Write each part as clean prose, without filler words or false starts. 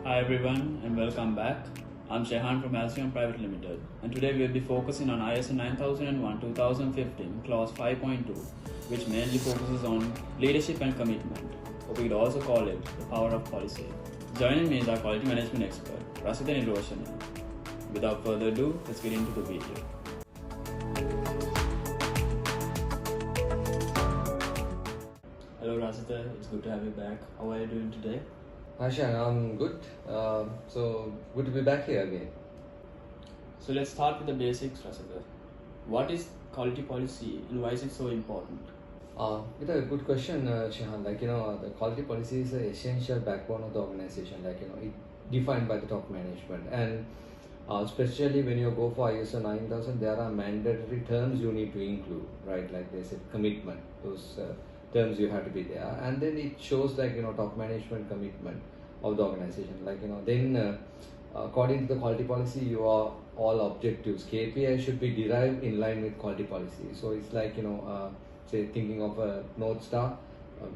Hi everyone and welcome back. I'm Shehan from Halcyon Private Limited, and today we'll be focusing on ISO 9001-2015 Clause 5.2, which mainly focuses on leadership and commitment, or we could also call it the power of policy. Joining me is our quality management expert, Rasita Niroshani. Without further ado, let's get into the video. Hello Rasita, it's good to have you back. How are you doing today? Hi Shan, I'm good. So good to be back here again. So let's start with the basics, Rasita. What is quality policy and why is it so important? It's a good question, Shahan. The quality policy is the essential backbone of the organization. It defined by the top management, and especially when you go for ISO 9000, there are mandatory terms you need to include, right? Like they said, commitment. Those terms you have to be there, and then it shows top management commitment of the organization. Then according to the quality policy, you are all objectives. KPI should be derived in line with quality policy. So it's say thinking of a North Star,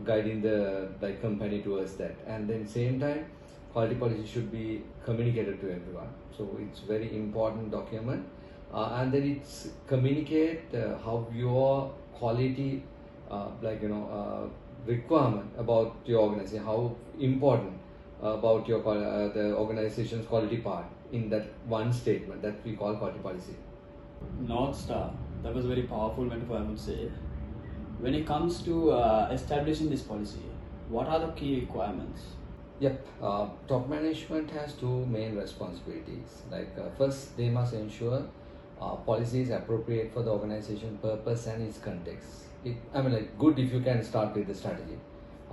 guiding the company towards that, and then same time quality policy should be communicated to everyone. So it's very important document, and then it's communicate how your quality requirement about your organization, how important about your the organization's quality part in that one statement that we call quality policy. North Star, that was a very powerful metaphor, I would say. When it comes to establishing this policy, what are the key requirements? Yep, top management has two main responsibilities. First, they must ensure policy is appropriate for the organization purpose and its context. Good if you can start with the strategy.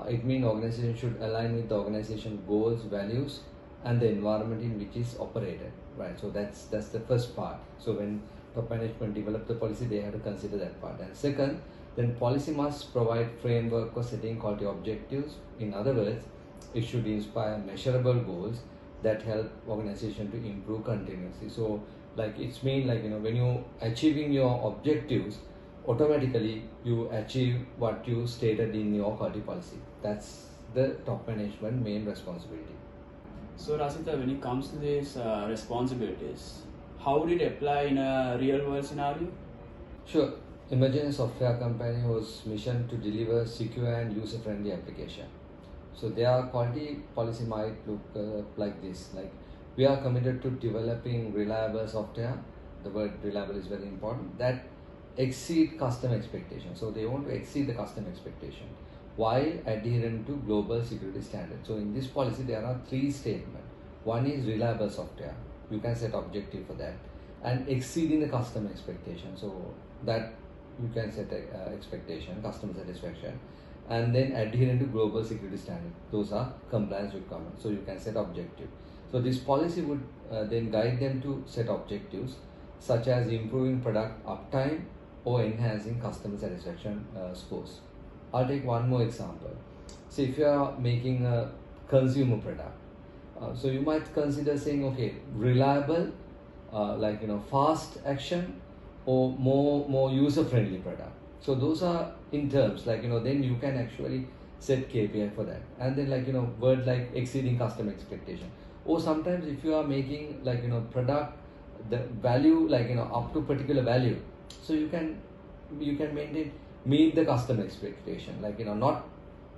It means organization should align with the organization goals, values, and the environment in which is operated. Right. So that's the first part. So when top management develop the policy, they have to consider that part. And second, then policy must provide framework for setting quality objectives. In other words, it should inspire measurable goals that help organization to improve continuously. So it's mean when you achieving your objectives, automatically you achieve what you stated in your quality policy. That's the top management main responsibility. So Rasita, when it comes to these responsibilities, how would it apply in a real world scenario? Sure. Imagine a software company whose mission to deliver secure and user-friendly application. So their quality policy might look like this. We are committed to developing reliable software. The word reliable is very important. That exceed customer expectation. So they want to exceed the customer expectation while adhering to global security standards. So in this policy, there are three statements. One is reliable software. You can set objective for that, and exceeding the customer expectation. So that you can set expectation, customer satisfaction, and then adhering to global security standards. Those are compliance requirements. So you can set objective. So this policy would then guide them to set objectives such as improving product uptime or enhancing customer satisfaction scores. I'll take one more example. So if you are making a consumer product, so you might consider saying, okay, reliable, fast action, or more user-friendly product. So those are in terms then you can actually set KPI for that, and then word like exceeding customer expectation. Or sometimes if you are making product the value up to particular value, so you can meet the customer expectation, not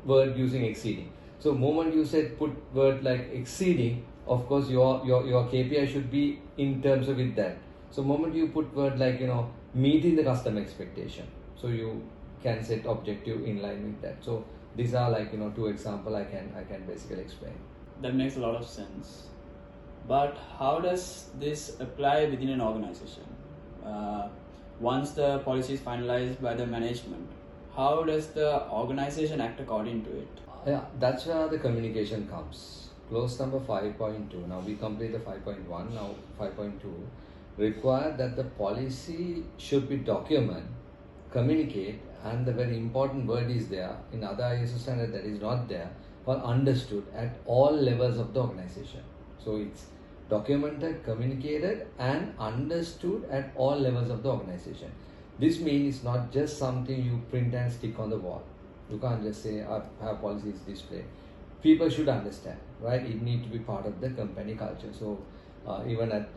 word using exceeding. So moment you said put word like exceeding, of course your KPI should be in terms of with that. So moment you put word meeting the customer expectation, so you can set objective in line with that. So these are two example I can basically explain. That makes a lot of sense. But how does this apply within an organization? Once the policy is finalized by the management, how does the organization act according to it? Yeah, that's where the communication comes. Clause number 5.2. Now we complete the 5.1. Now 5.2 require that the policy should be document, communicate, and the very important word is there. In other ISO standard that is not there, or understood at all levels of the organization. So it's documented, communicated, and understood at all levels of the organization. This means it's not just something you print and stick on the wall. You can't just say our policy is displayed. people should understand, right? It need to be part of the company culture. So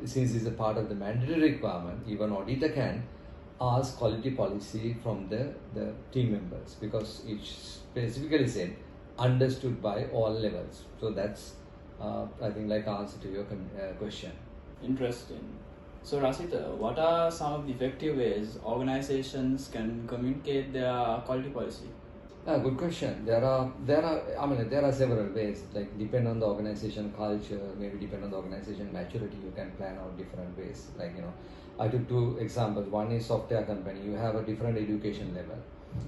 since it's a part of the mandatory requirement, even auditor can ask quality policy from the team members, because it's specifically said understood by all levels. So that's I think like answer to your question. Interesting. So Rasita, what are some of the effective ways organizations can communicate their quality policy? Good question. There are several ways, like depend on the organization culture, maybe depend on the organization maturity, you can plan out different ways. Like, I took two examples. One is software company, you have a different education level.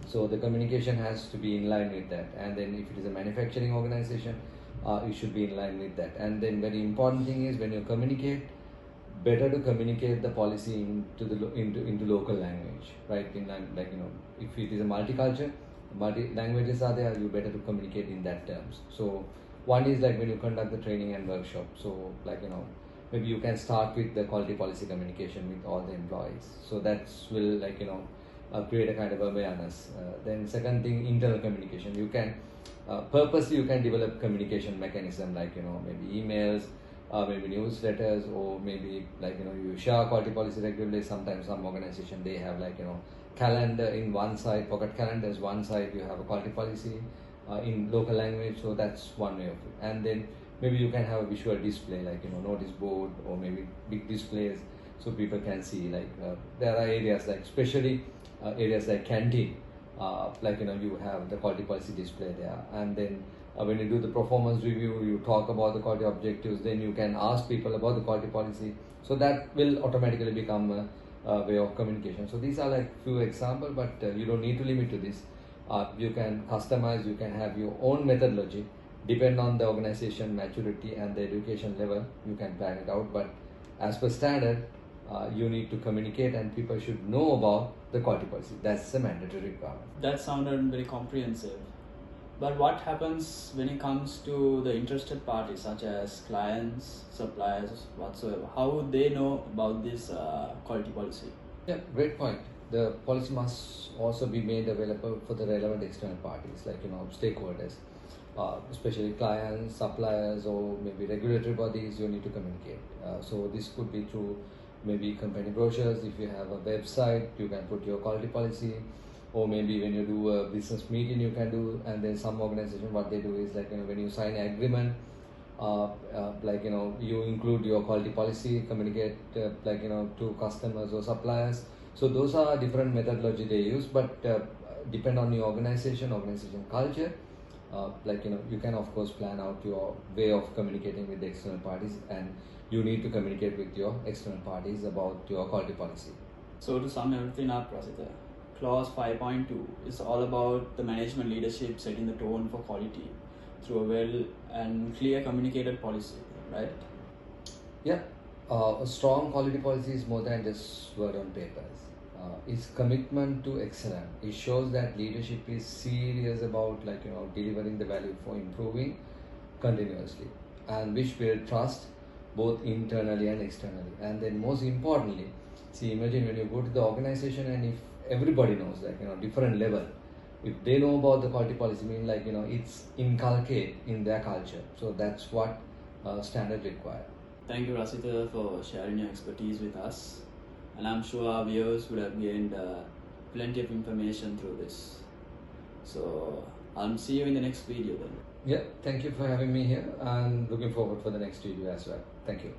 So the communication has to be in line with that. And then if it is a manufacturing organization, it should be in line with that. And then very important thing is when you communicate, better to communicate the policy into local language, right? If it is a multicultural, multi languages are there, you better to communicate in that terms. So one is like when you conduct the training and workshop, so maybe you can start with the quality policy communication with all the employees, so that will create a kind of awareness. Then second thing, internal communication, you can purposely you can develop communication mechanism, like maybe emails, maybe newsletters, or maybe you share quality policy regularly. Sometimes some organization, they have calendar in one side, pocket calendars one side, you have a quality policy in local language. So that's one way of it. And then maybe you can have a visual display, notice board, or maybe big displays, so people can see. There are areas especially areas like canteen, you have the quality policy display there. And then when you do the performance review, you talk about the quality objectives, then you can ask people about the quality policy, so that will automatically become a way of communication. So these are few examples, but you don't need to limit to this. You can customize, you can have your own methodology, depend on the organization maturity and the education level, you can plan it out. But as per standard, you need to communicate, and people should know about the quality policy. That's a mandatory requirement. That sounded very comprehensive. But what happens when it comes to the interested parties, such as clients, suppliers, whatsoever? How would they know about this quality policy? Yeah, great point. The policy must also be made available for the relevant external parties, stakeholders, especially clients, suppliers, or maybe regulatory bodies. You need to communicate. So this could be through maybe company brochures. If you have a website, you can put your quality policy. Or maybe when you do a business meeting, you can do. And then some organization, what they do is when you sign an agreement, you include your quality policy, communicate to customers or suppliers. So those are different methodology they use, but depend on your organization culture. You can of course plan out your way of communicating with the external parties, and you need to communicate with your external parties about your quality policy. So to sum everything up, Rasita, Clause 5.2 is all about the management leadership setting the tone for quality through a well and clear communicated policy, right? Yeah, a strong quality policy is more than just word on papers. It's commitment to excellence. It shows that leadership is serious about delivering the value for improving continuously, and which build trust both internally and externally. And then most importantly, imagine when you go to the organization, and if everybody knows different level, if they know about the quality policy, it's inculcate in their culture. So that's what standard require. Thank you, Rasita, for sharing your expertise with us, and I'm sure our viewers would have gained plenty of information through this. So I'll see you in the next video then. Yeah, thank you for having me here, and looking forward for the next video as well. Thank you.